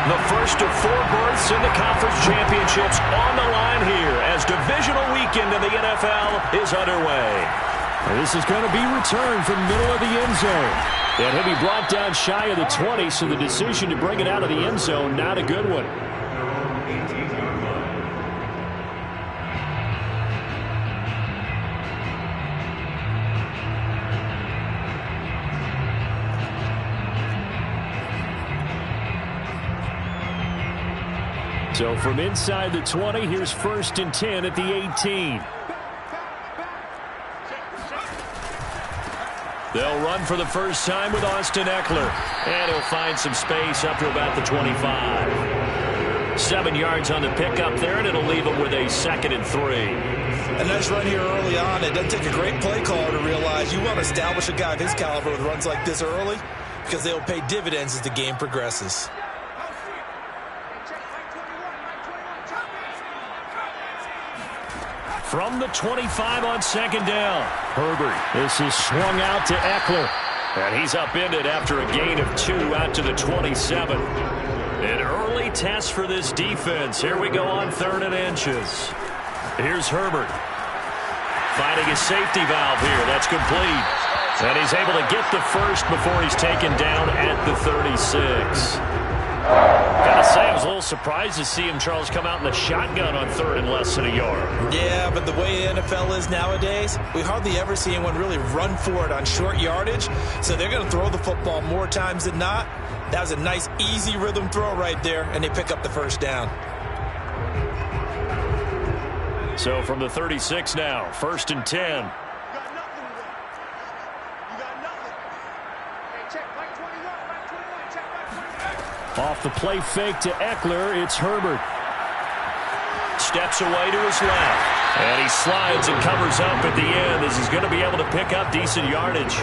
The first of 4 berths in the conference championships on the line here as divisional weekend in the NFL is underway. This is going to be returned from the middle of the end zone. And he'll be brought down shy of the 20, so the decision to bring it out of the end zone, not a good one. So from inside the 20, here's 1st and 10 at the 18. They'll run for the first time with Austin Eckler. And he'll find some space up to about the 25. 7 yards on the pickup there, and it'll leave him with a 2nd and 3. A nice run here early on. It doesn't take a great play caller to realize you want to establish a guy of his caliber with runs like this early because they'll pay dividends as the game progresses. From the 25 on 2nd down. Herbert. This is swung out to Eckler. And he's upended after a gain of 2 out to the 27. An early test for this defense. Here we go on 3rd and inches. Here's Herbert. Finding his safety valve here. That's complete. And he's able to get the first before he's taken down at the 36. Gotta say, I was a little surprised to see him, Charles, come out in the shotgun on 3rd and less than a yard. Yeah, but the way the NFL is nowadays, we hardly ever see anyone really run for it on short yardage. So they're going to throw the football more times than not. That was a nice, easy rhythm throw right there, and they pick up the first down. So from the 36 now, 1st and 10. Off the play fake to Eckler, it's Herbert. Steps away to his left. And he slides and covers up at the end as he's going to be able to pick up decent yardage.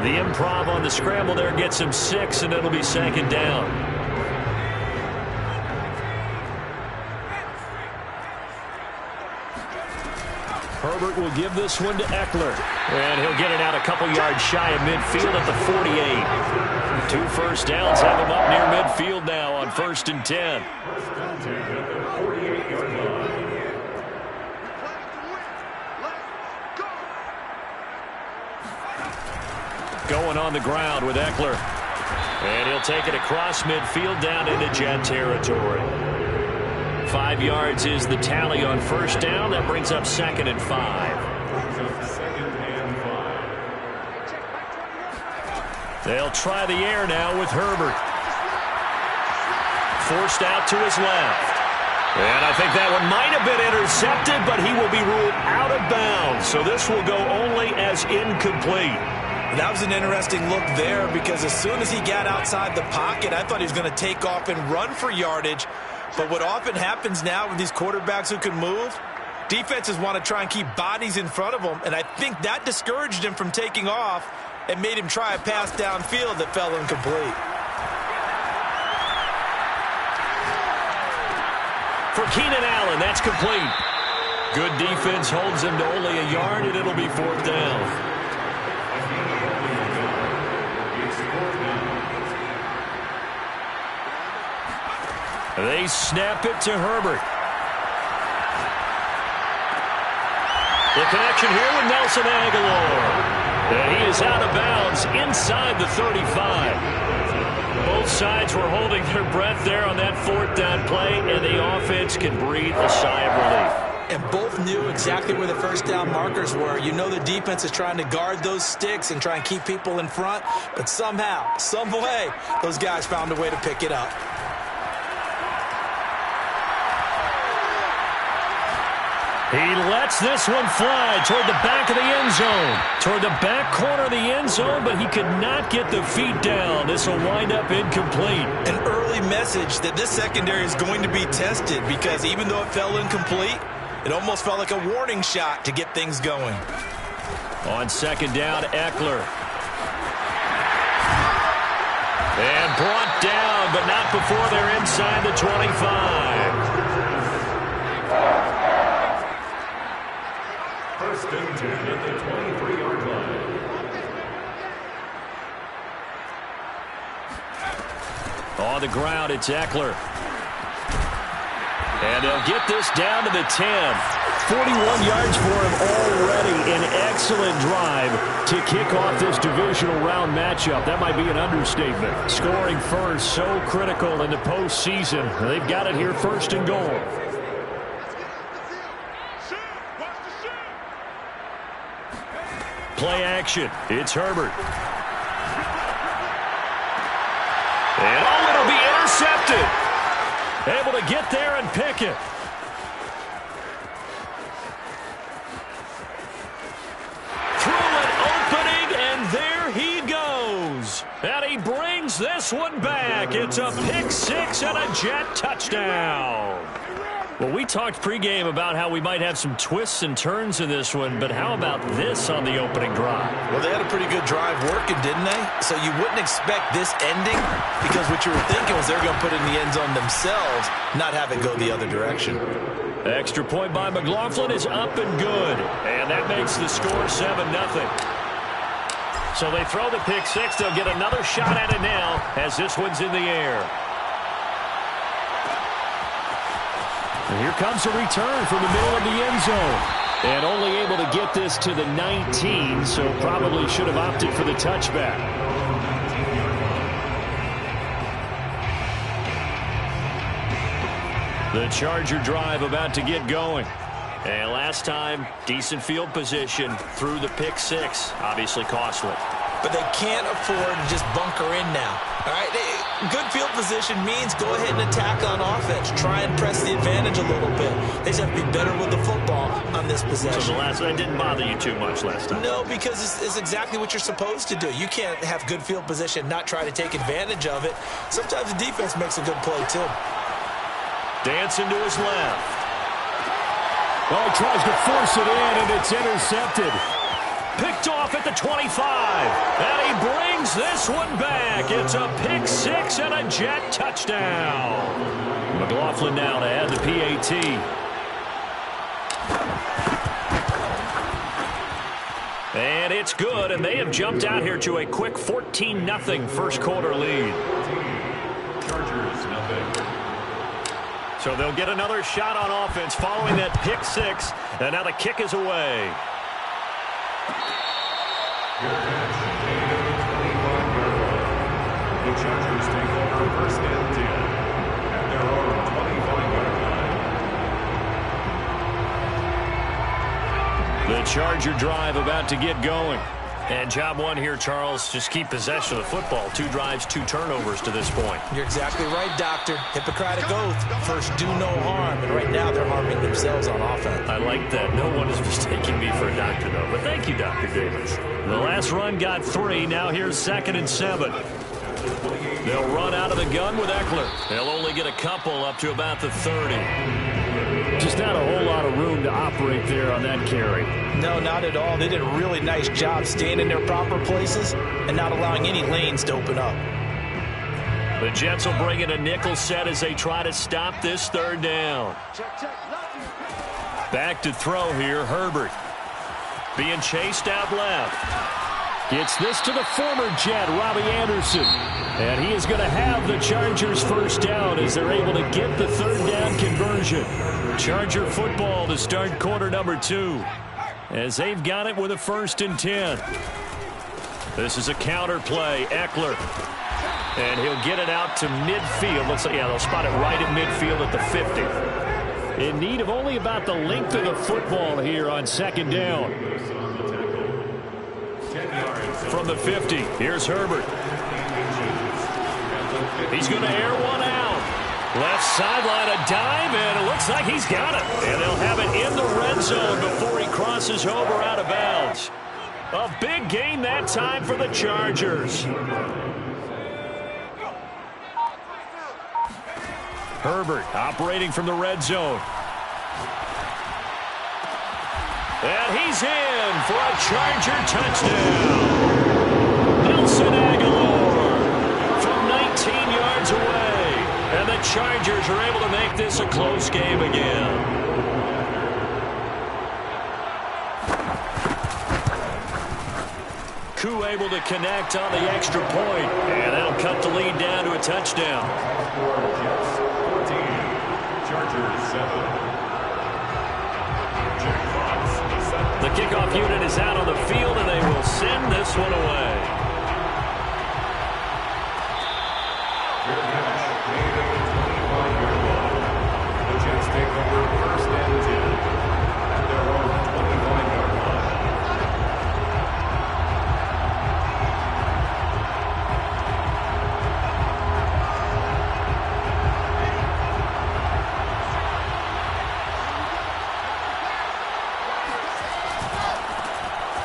The improv on the scramble there gets him 6, and it'll be 2nd down. Herbert will give this one to Eckler. And he'll get it out a couple yards shy of midfield at the 48. 2 first downs have him up near midfield now on 1st and 10. Going on the ground with Eckler. And he'll take it across midfield down into Jet territory. 5 yards is the tally on 1st down. That brings up 2nd and 5. They'll try the air now with Herbert. Forced out to his left. And I think that one might have been intercepted, but he will be ruled out of bounds. So this will go only as incomplete. That was an interesting look there because as soon as he got outside the pocket, I thought he was going to take off and run for yardage. But what often happens now with these quarterbacks who can move, defenses want to try and keep bodies in front of them, and I think that discouraged him from taking off and made him try a pass downfield that fell incomplete. For Keenan Allen, that's complete. Good defense holds him to only a yard, and it'll be 4th down. They snap it to Herbert. The connection here with Nelson Aguilar. And he is out of bounds inside the 35. Both sides were holding their breath there on that 4th down play, and the offense can breathe a sigh of relief. And both knew exactly where the first down markers were. You know the defense is trying to guard those sticks and try and keep people in front, but somehow, some way, those guys found a way to pick it up. He lets this one fly toward the back of the end zone. Toward the back corner of the end zone, but he could not get the feet down. This will wind up incomplete. An early message that this secondary is going to be tested because even though it fell incomplete, it almost felt like a warning shot to get things going. On 2nd down, Eckler. And brought down, but not before they're inside the 25. First and 10 at the 23-yard line. On the ground, it's Eckler. And they'll get this down to the 10. 41 yards for him already. An excellent drive to kick off this divisional round matchup. That might be an understatement. Scoring first, so critical in the postseason. They've got it here, first and goal. Play action. It's Herbert. And it'll be intercepted. Able to get there and pick it. Through an opening, and there he goes. And he brings this one back. It's a pick six and a Jet touchdown. Well, we talked pregame about how we might have some twists and turns in this one, but how about this on the opening drive? Well, they had a pretty good drive working, didn't they? So you wouldn't expect this ending, because what you were thinking was they're going to put it in the end zone themselves, not have it go the other direction. Extra point by McLaughlin is up and good, and that makes the score 7-0. So they throw the pick six. They'll get another shot at it now as this one's in the air. And here comes a return from the middle of the end zone. And only able to get this to the 19, so probably should have opted for the touchback. The Charger drive about to get going. And last time, decent field position through the pick six. Obviously costly. But they can't afford to just bunker in now. All right, good field position means go ahead and attack on offense. Try and press the advantage a little bit. They just have to be better with the football on this possession. So that didn't bother you too much last time? No, because it's exactly what you're supposed to do. You can't have good field position, not try to take advantage of it. Sometimes the defense makes a good play, too. Dancing to his left. Oh, he tries to force it in, and it's intercepted. Picked off at the 25. And he brings this one back. It's a pick six and a Jet touchdown. McLaughlin now to add the PAT. And it's good, and they have jumped out here to a quick 14-0 first quarter lead. Chargers, nothing. So they'll get another shot on offense following that pick six. And now the kick is away. Good catch. 25-yard line. The Chargers take over first and 10 at their own 25-yard line. The Charger drive about to get going. And job one here, Charles, just keep possession of the football. 2 drives, 2 turnovers to this point. You're exactly right, Doctor. Hippocratic oath. First, do no harm. And right now, they're harming themselves on offense. I like that. No one is mistaking me for a doctor, though. But thank you, Dr. Davis. The last run got 3. Now here's 2nd and 7. They'll run out of the gun with Eckler. They'll only get a couple up to about the 30. Just not a whole lot of room to operate there on that carry. No, not at all. They did a really nice job staying in their proper places and not allowing any lanes to open up. The Jets will bring in a nickel set as they try to stop this 3rd down. Back to throw here, Herbert. Being chased out left. Gets this to the former Jet, Robbie Anderson. And he is going to have the Chargers first down as they're able to get the 3rd down conversion. Charger football to start quarter number 2. As they've got it with a 1st and 10. This is a counter play. Eckler. And he'll get it out to midfield. Looks like, yeah, they'll spot it right at midfield at the 50. In need of only about the length of the football here on 2nd down. From the 50, here's Herbert. He's going to air one out. Left sideline, a dive, and it looks like he's got it. And they'll have it in the red zone before he crosses over out of bounds. A big gain that time for the Chargers. Herbert operating from the red zone. And he's in for a Charger touchdown. Nelson Aguilar from 19 yards away. And the Chargers are able to make this a close game again. Koo able to connect on the extra point. And that'll cut the lead down to a touchdown. Jets 14, Chargers 7. Jack Fox set. The kickoff unit is out on the field, and they will send this one away. Fair catch made at the 25-yard line. The Jets take over first and 10 at their own 25-yard line.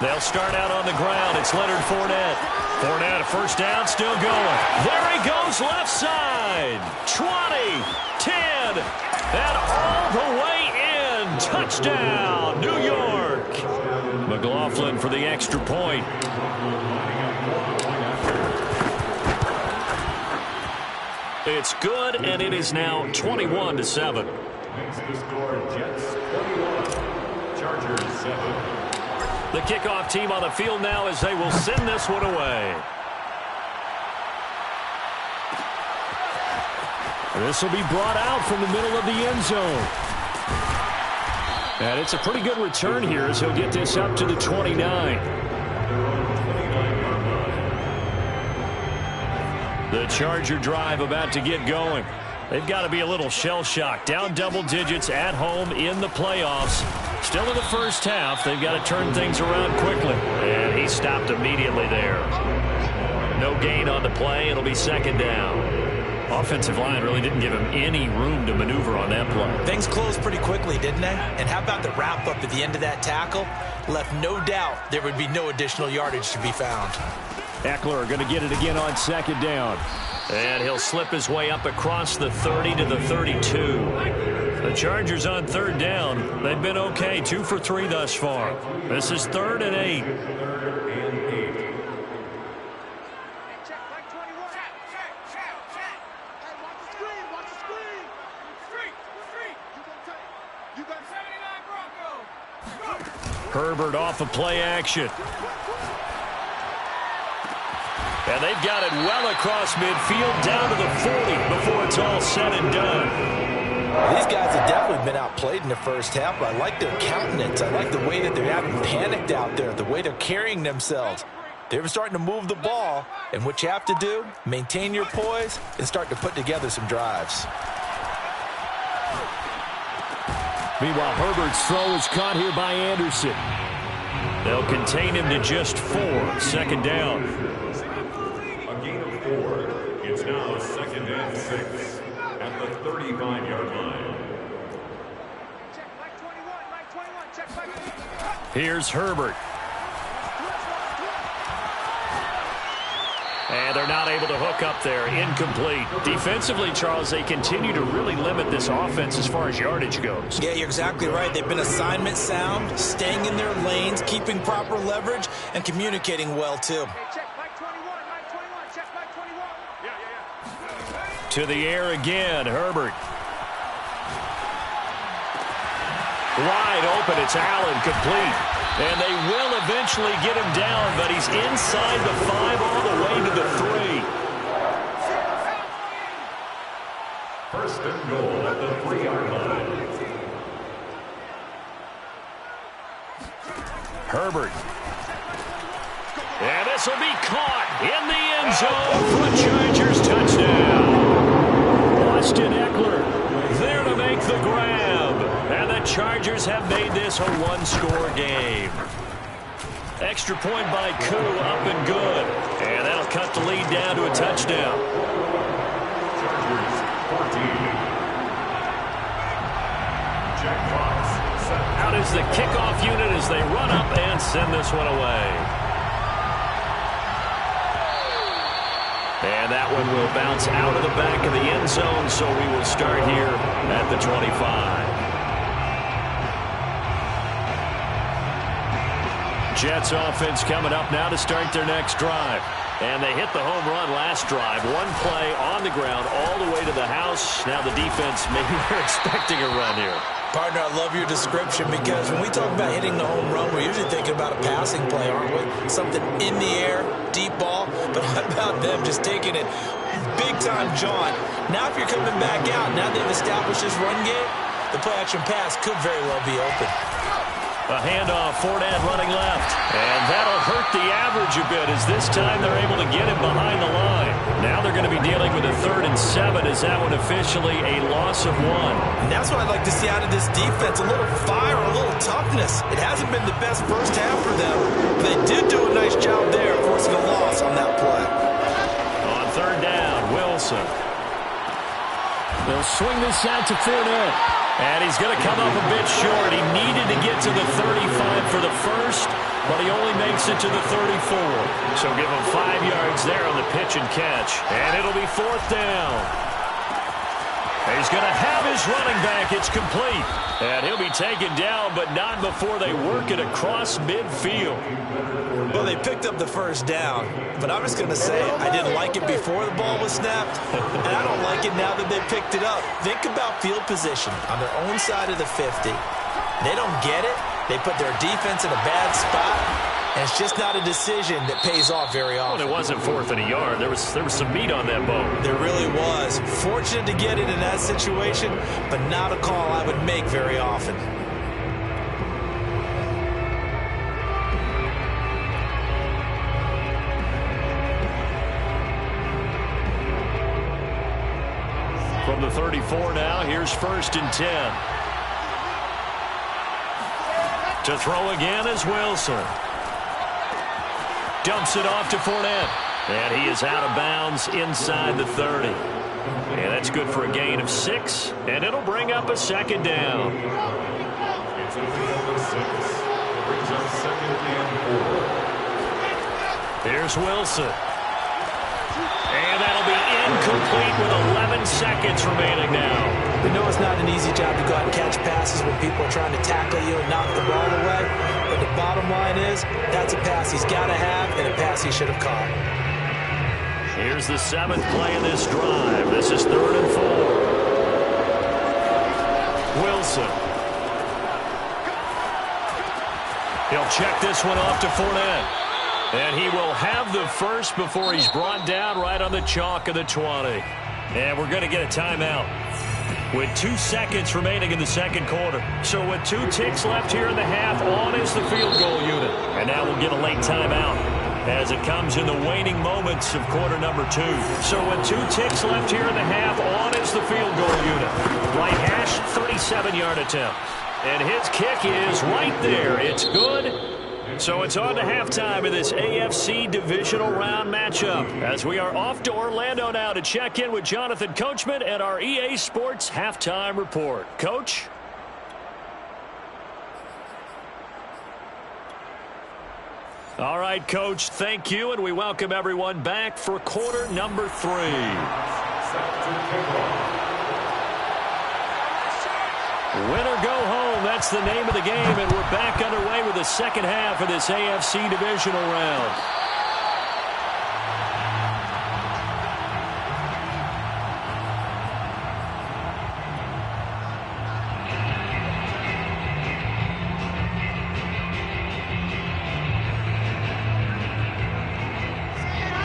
They'll start out on the ground. It's Leonard Fournette. Fournette, a first down, still going. There he goes, left side. 20, 10, and all the way in. Touchdown, New York. McLaughlin for the extra point. It's good, and it is now 21-7. Makes the score Jets 21, Chargers 7. The kickoff team on the field now as they will send this one away. This will be brought out from the middle of the end zone. And it's a pretty good return here as he'll get this up to the 29. The Charger drive about to get going. They've got to be a little shell-shocked. Down double digits at home in the playoffs. Still in the first half. They've got to turn things around quickly. And he stopped immediately there. No gain on the play. It'll be second down. Offensive line really didn't give him any room to maneuver on that play. Things closed pretty quickly, didn't they? And how about the wrap-up at the end of that tackle? Left no doubt there would be no additional yardage to be found. Eckler going to get it again on second down. And he'll slip his way up across the 30 to the 32. The Chargers on third down. They've been okay, 2 for 3 thus far. This is 3rd and 8. Herbert off of play action. And they've got it well across midfield down to the 40 before it's all said and done. These guys have definitely been outplayed in the first half, but I like their countenance. I like the way that they're having panicked out there, the way they're carrying themselves. They're starting to move the ball, and what you have to do, maintain your poise and start to put together some drives. Meanwhile, Herbert's throw is caught here by Anderson. They'll contain him to just 4. Second down. A gain of 4. It's now 2nd and 6 at the 35-yard line. Here's Herbert. And they're not able to hook up there. Incomplete. Defensively, Charles, they continue to really limit this offense as far as yardage goes. Yeah, you're exactly right. They've been assignment sound, staying in their lanes, keeping proper leverage, and communicating well, too. To the air again, Herbert. Wide open, it's Allen, complete. And they will eventually get him down, but he's inside the 5 all the way to the 3. First and goal at the 3-yard line. Herbert. And this will be caught in the end zone for a Chargers touchdown. Austin Eckler there to make the grab. And the Chargers have made this a one-score game. Extra point by Koo, up and good. And that'll cut the lead down to a touchdown. Chargers 14. Jack Fox set. Out is the kickoff unit as they run up and send this one away. And that one will bounce out of the back of the end zone, so we will start here at the 25. Jets offense coming up now to start their next drive. And they hit the home run last drive. One play on the ground all the way to the house. Now the defense, maybe they're expecting a run here. Partner, I love your description because when we talk about hitting the home run, we're usually thinking about a passing play, aren't we? Something in the air, deep ball. But how about them just taking it big big-time jaunt. Now if you're coming back out, now they've established this run game, the play-action pass could very well be open. A handoff, Fournette running left. And that'll hurt the average a bit as this time they're able to get him behind the line. Now they're going to be dealing with a 3rd and 7. Is that one officially a loss of 1? And that's what I'd like to see out of this defense, a little fire, a little toughness. It hasn't been the best first half for them, but they did do a nice job there forcing a loss on that play. On 3rd down, Wilson. They'll swing this out to Fournette. And he's going to come up a bit short. He needed to get to the 35 for the first, but he only makes it to the 34. So give him 5 yards there on the pitch and catch. And it'll be 4th down. He's going to have his running back. It's complete. And he'll be taken down, but not before they work it across midfield. Well, they picked up the first down, but I'm just going to say I didn't like it before the ball was snapped, and I don't like it now that they picked it up. Think about field position on their own side of the 50. They don't get it. They put their defense in a bad spot, and it's just not a decision that pays off very often. Well, it wasn't 4th and a yard. There was some meat on that bone. There really was. Fortunate to get it in that situation, but not a call I would make very often. From the 34 now, here's 1st and 10. To throw again is Wilson. Dumps it off to Fournette. And he is out of bounds inside the 30. And that's good for a gain of 6. And it'll bring up a 2nd down. It's a field of 6. Brings up 2nd and 4. Here's Wilson. And that'll be incomplete with 11 seconds remaining now. We know it's not an easy job to go out and catch passes when people are trying to tackle you and knock the ball away. But the bottom line is, that's a pass he's got to have and a pass he should have caught. Here's the 7th play of this drive. This is 3rd and 4. Wilson. He'll check this one off to Fournette. And he will have the first before he's brought down right on the chalk of the 20. And we're going to get a timeout with 2 seconds remaining in the 2nd quarter. So with 2 ticks left here in the half, on is the field goal unit. And now we'll get a late timeout as it comes in the waning moments of quarter number 2. So with 2 ticks left here in the half, on is the field goal unit. Right hash, 37-yard attempt. And his kick is right there. It's good. So it's on to halftime of this AFC divisional round matchup as we are off to Orlando now to check in with Jonathan Coachman and our EA Sports halftime report. Coach? All right, Coach, thank you, and we welcome everyone back for quarter number 3. Win or go home, that's the name of the game, and we're back underway with the second half of this AFC divisional round.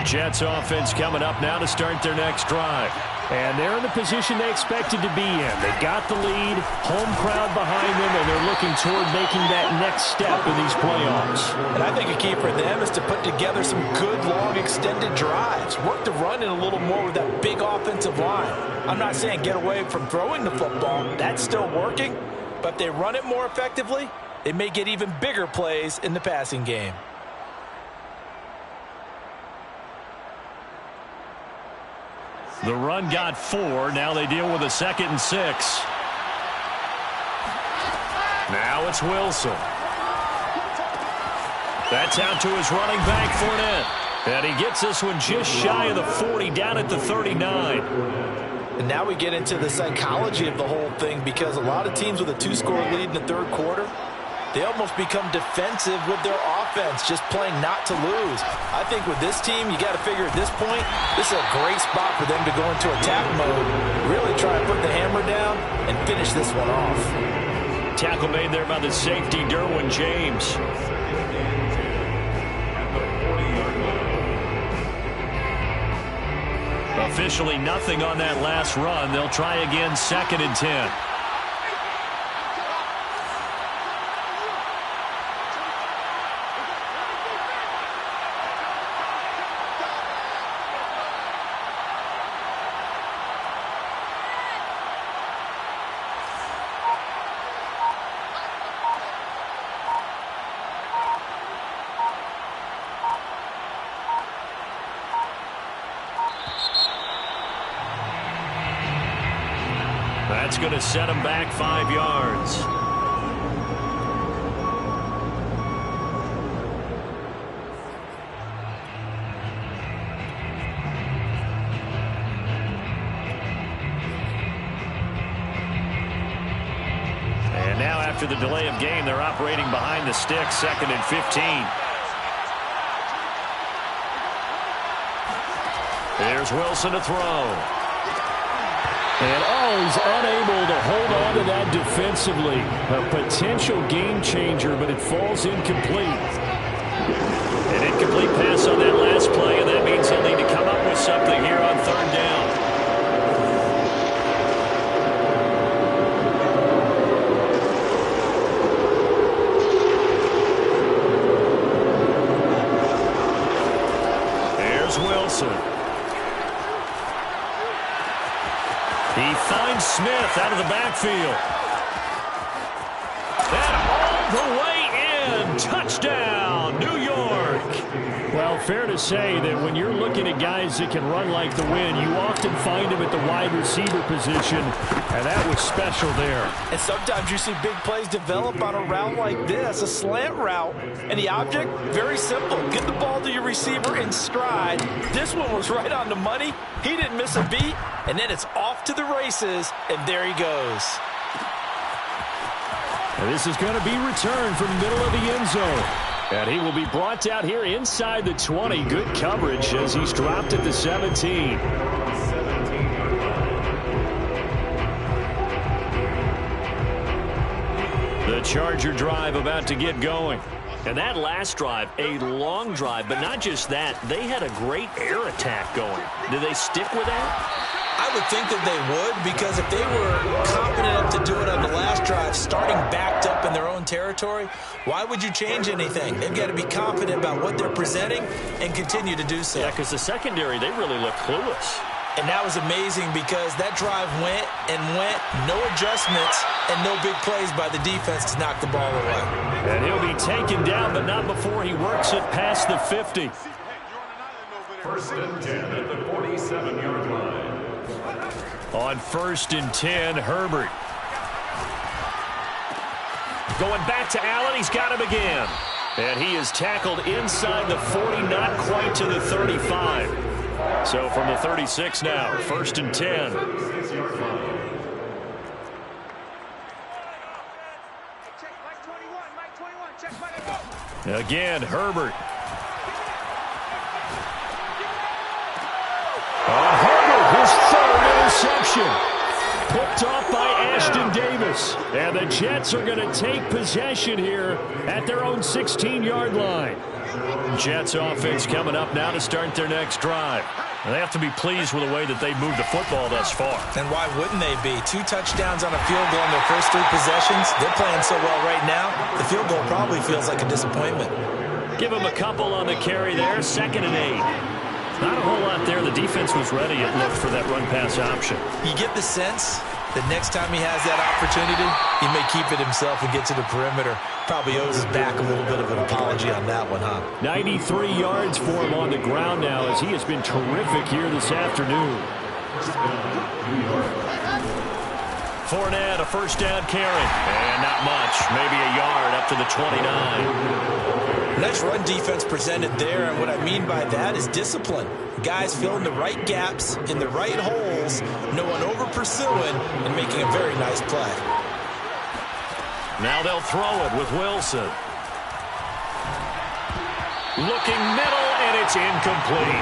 Jets offense coming up now to start their next drive. And they're in the position they expected to be in. They got the lead, home crowd behind them, and they're looking toward making that next step in these playoffs. And I think a key for them is to put together some good, long, extended drives. Work the run in a little more with that big offensive line. I'm not saying get away from throwing the football. That's still working. But if they run it more effectively, they may get even bigger plays in the passing game. The run got 4. Now they deal with a 2nd and 6. Now it's Wilson. That's out to his running back, Fournette. And he gets this one just shy of the 40, down at the 39. And now we get into the psychology of the whole thing, because a lot of teams with a 2-score lead in the third quarter, they almost become defensive with their offense, just playing not to lose. I think with this team, you got to figure at this point, this is a great spot for them to go into attack mode, really try to put the hammer down and finish this one off. Tackle made there by the safety, Derwin James. A Officially nothing on that last run. They'll try again, 2nd and 10. That's going to set him back 5 yards. And now after the delay of game, they're operating behind the sticks, 2nd and 15. Here's Wilson to throw. And he's unable to hold on to that defensively. A potential game changer, but it falls incomplete. An incomplete pass on that last play, and that means he'll need to come up with something here on 3rd down. Here's Wilson. He finds Smith out of the backfield. And all the way in. Touchdown, New York. Well, fair to say that when you're looking at guys that can run like the wind, you often find them at the wide receiver position, and that was special there. And sometimes you see big plays develop on a route like this, a slant route. And the object, very simple. Get the ball to your receiver in stride. This one was right on the money. He didn't miss a beat. And then it's off to the races, and there he goes. And this is going to be returned from the middle of the end zone. And he will be brought down here inside the 20. Good coverage as he's dropped at the 17. The Charger drive about to get going. And that last drive, a long drive, but not just that. They had a great air attack going. Do they stick with that? I would think that they would, because if they were confident enough to do it on the last drive, starting backed up in their own territory, why would you change anything? They've got to be confident about what they're presenting and continue to do so. Yeah, because the secondary, they really look clueless. And that was amazing because that drive went and went, no adjustments and no big plays by the defense to knock the ball away. And he'll be taken down, but not before he works it past the 50. 1st and 10 at the 47-yard line. On 1st and 10, Herbert. Going back to Allen, he's got him again. And he is tackled inside the 40, not quite to the 35. So from the 36 now, 1st and 10. Again, Herbert. Herbert, his 3rd interception. Picked off by Ashton Davis. And the Jets are going to take possession here at their own 16-yard line. Jets offense coming up now to start their next drive. And they have to be pleased with the way that they've moved the football thus far. And why wouldn't they be? 2 touchdowns on a field goal in their first 3 possessions. They're playing so well right now, the field goal probably feels like a disappointment. Give them a couple on the carry there, 2nd and 8. Not a whole lot there. The defense was ready, it looked, for that run-pass option. You get the sense that next time he has that opportunity, he may keep it himself and get to the perimeter. Probably owes his back a little bit of an apology on that one, huh? 93 yards for him on the ground now as he has been terrific here this afternoon. Fournette, a 1st down carry. And not much. Maybe a yard up to the 29. Nice run defense presented there, and what I mean by that is discipline. Guys filling the right gaps in the right holes, no one over-pursuing, and making a very nice play. Now they'll throw it with Wilson. Looking middle, and it's incomplete.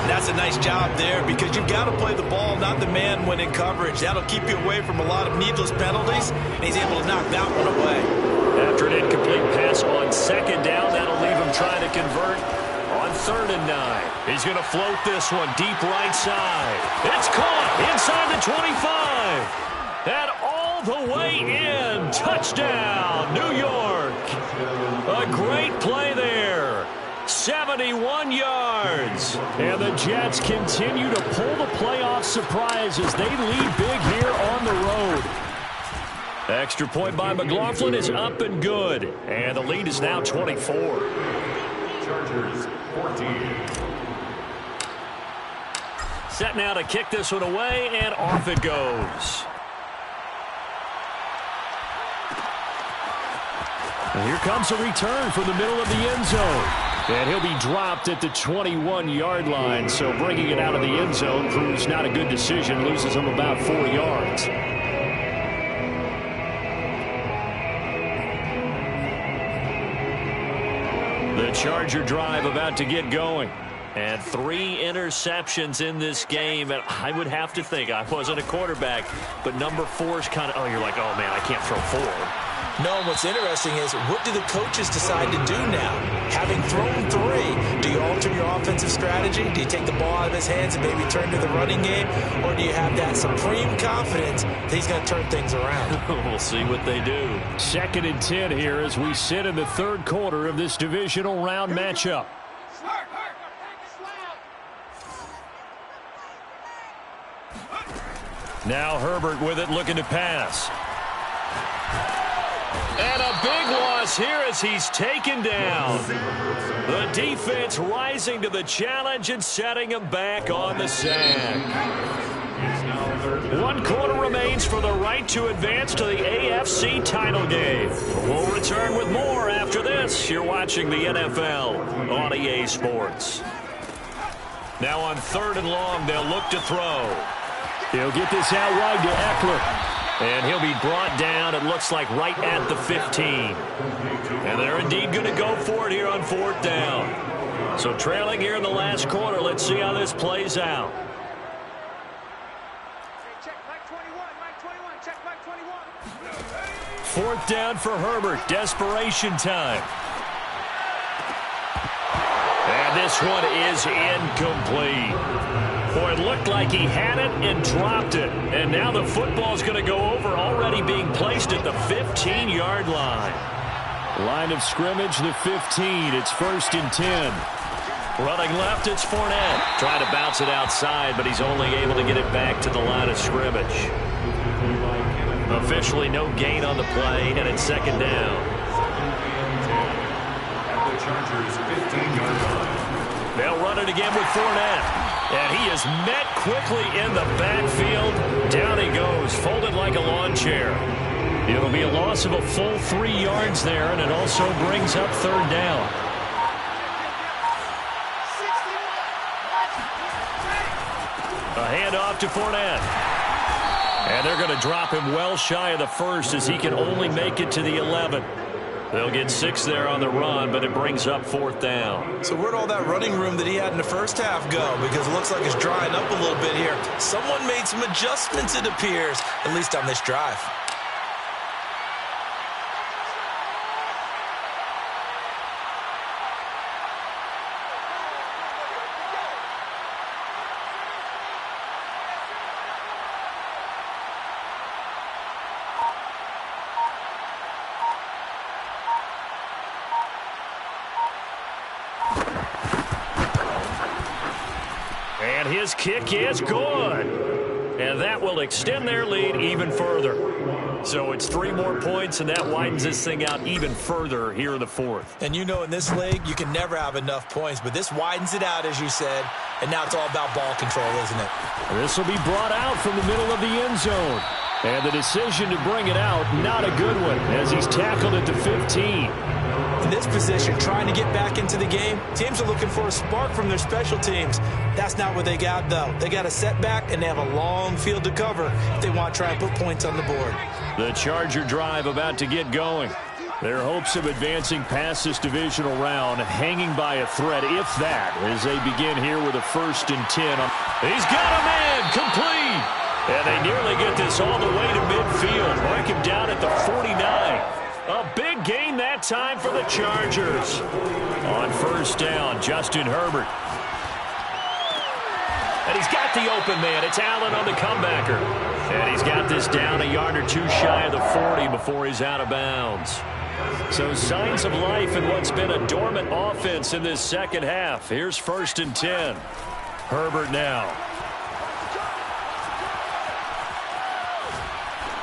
That's a nice job there because you've got to play the ball, not the man when in coverage. That'll keep you away from a lot of needless penalties, and he's able to knock that one away. After an incomplete pass on 2nd down, that'll leave him trying to convert on 3rd and 9. He's going to float this one deep right side. It's caught inside the 25. And all the way in. Touchdown, New York. A great play there. 71 yards. And the Jets continue to pull the playoff surprise as they lead big here on the road. Extra point by McLaughlin is up and good. And the lead is now 24. Chargers 14. Set now to kick this one away, and off it goes. And here comes a return from the middle of the end zone. And he'll be dropped at the 21-yard line. So bringing it out of the end zone proves not a good decision. Loses him about 4 yards. The Charger drive about to get going. And 3 interceptions in this game. And I would have to think, I wasn't a quarterback, but number 4 is kind of, oh, you're like, oh, man, I can't throw 4. No, and what's interesting is, what do the coaches decide to do now? Having thrown 3, do you alter your offensive strategy? Do you take the ball out of his hands and maybe turn to the running game? Or do you have that supreme confidence that he's going to turn things around? We'll see what they do. 2nd and 10 here as we sit in the 3rd quarter of this divisional round matchup. Now Herbert with it, looking to pass. And a big loss here as he's taken down. The defense rising to the challenge and setting him back on the sack. 1 quarter remains for the right to advance to the AFC title game. We'll return with more after this. You're watching the NFL on EA Sports. Now on 3rd and long, they'll look to throw. He'll get this out wide to Eckler. And he'll be brought down, it looks like, right at the 15. And they're indeed going to go for it here on 4th down. So trailing here in the last quarter, let's see how this plays out. Check back 21, check back 21. 4th down for Herbert, desperation time. And this one is incomplete. Boy, it looked like he had it and dropped it. And now the football's going to go over, already being placed at the 15-yard line. Line of scrimmage, the 15. It's 1st and 10. Running left, it's Fournette. Trying to bounce it outside, but he's only able to get it back to the line of scrimmage. Officially no gain on the play, and it's 2nd down. At the Chargers 15-yard line. They'll run it again with Fournette. And he is met quickly in the backfield. Down he goes, folded like a lawn chair. It'll be a loss of a full 3 yards there, and it also brings up 3rd down. A handoff to Fournette. And they're going to drop him well shy of the 1st as he can only make it to the 11. They'll get 6 there on the run, but it brings up 4th down. So where'd all that running room that he had in the first half go? Because it looks like it's drying up a little bit here. Someone made some adjustments, it appears, at least on this drive. And his kick is good. And that will extend their lead even further. So it's 3 more points, and that widens this thing out even further here in the 4th. And you know, in this league, you can never have enough points, but this widens it out, as you said, and now it's all about ball control, isn't it? This will be brought out from the middle of the end zone. And the decision to bring it out, not a good one, as he's tackled at the 15. In this position, trying to get back into the game, teams are looking for a spark from their special teams. That's not what they got, though. They got a setback, and they have a long field to cover if they want to try and put points on the board. The Charger drive about to get going. Their hopes of advancing past this divisional round hanging by a thread, if that, as they begin here with a 1st and 10. He's got a man, complete. And they nearly get this all the way to midfield. Mark him down at the 49. A big gain that time for the Chargers. On first down, Justin Herbert. And he's got the open man. It's Allen on the comebacker. And he's got this down a yard or two shy of the 40 before he's out of bounds. So signs of life in what's been a dormant offense in this second half. Here's 1st and 10. Herbert now.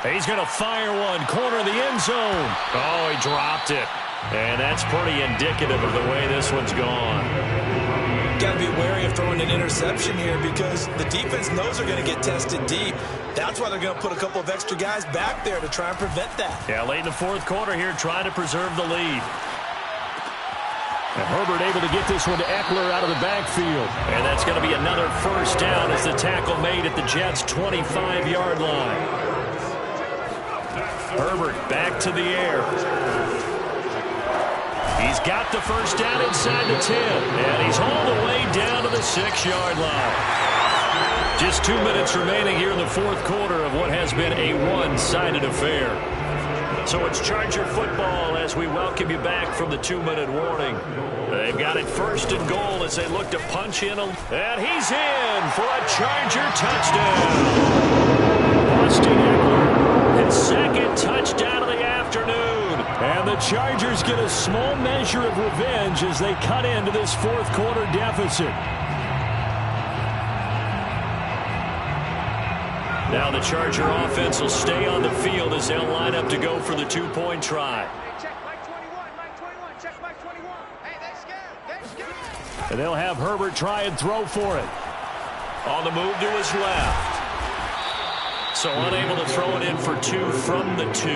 He's going to fire one. Corner of the end zone. Oh, he dropped it. And that's pretty indicative of the way this one's gone. Got to be wary of throwing an interception here because the defense knows they're going to get tested deep. That's why they're going to put a couple of extra guys back there to try and prevent that. Yeah, late in the 4th quarter here, trying to preserve the lead. And Herbert able to get this one to Eckler out of the backfield. And that's going to be another first down as the tackle made at the Jets' 25-yard line. Herbert back to the air. He's got the first down inside the 10. And he's all the way down to the 6-yard line. Just 2 minutes remaining here in the 4th quarter of what has been a one-sided affair. So it's Charger football as we welcome you back from the 2-minute warning. They've got it 1st and goal as they look to punch in. And he's in for a Charger touchdown. Austin Eckler, his 2nd touchdown of the afternoon. And the Chargers get a small measure of revenge as they cut into this 4th quarter deficit. Now the Charger offense will stay on the field as they'll line up to go for the 2-point try. Hey, check Mike 21, check Mike 21. Hey, they're scared. And they'll have Herbert try and throw for it. On the move to his left. So unable to throw it in for 2 from the 2.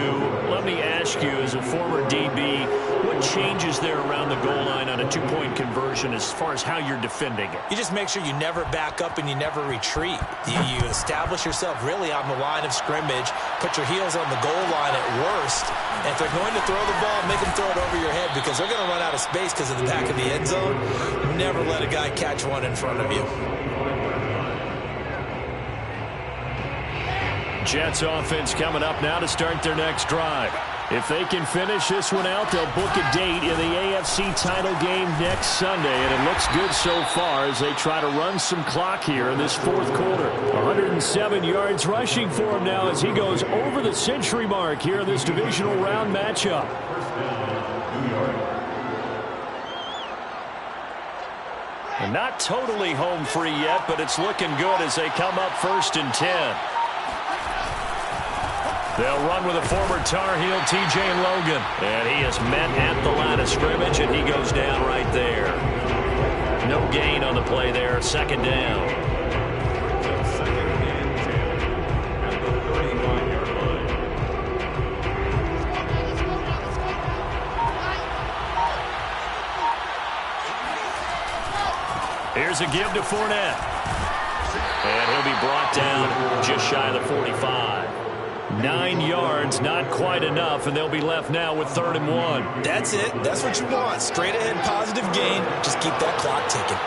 Let me ask you, as a former DB, what changes there around the goal line on a 2-point conversion as far as how you're defending it? You just make sure you never back up and you never retreat. You establish yourself really on the line of scrimmage, put your heels on the goal line at worst. And if they're going to throw the ball, make them throw it over your head because they're going to run out of space because of the back of the end zone. Never let a guy catch one in front of you. Jets offense coming up now to start their next drive. If they can finish this one out, they'll book a date in the AFC title game next Sunday. And it looks good so far as they try to run some clock here in this 4th quarter. 107 yards rushing for him now as he goes over the century mark here in this divisional round matchup. And not totally home free yet, but it's looking good as they come up 1st and 10. They'll run with a former Tar Heel, TJ Logan. And he is met at the line of scrimmage, and he goes down right there. No gain on the play there. 2nd down. Here's a give to Fournette. And he'll be brought down just shy of the 45. 9 yards, not quite enough, and they'll be left now with 3rd and 1. That's it. That's what you want. Straight ahead, positive gain. Just keep that clock ticking.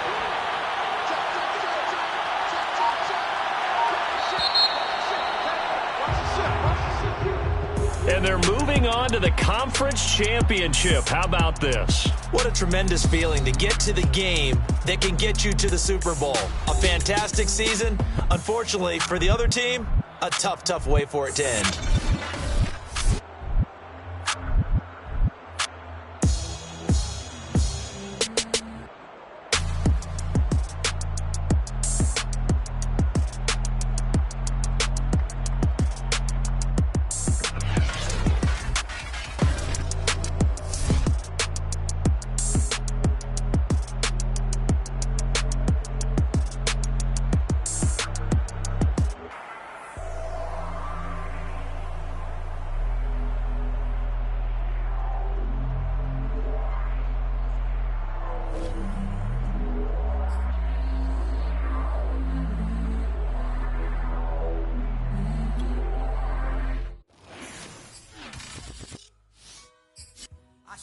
And they're moving on to the conference championship. How about this? What a tremendous feeling to get to the game that can get you to the Super Bowl. A fantastic season. Unfortunately, for the other team, a tough, tough way for it to end.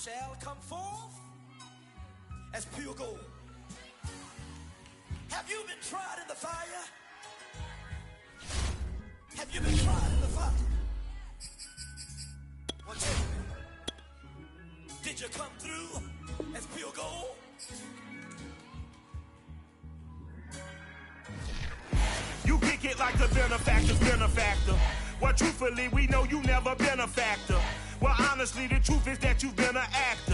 Shall come forth as pure gold. Have you been tried in the fire? Have you been tried in the fire? Well, tell me, come through as pure gold. You kick it like the benefactor's benefactor. Well, truthfully, we know you never been a factor. Well, honestly, the truth is that you've been an actor.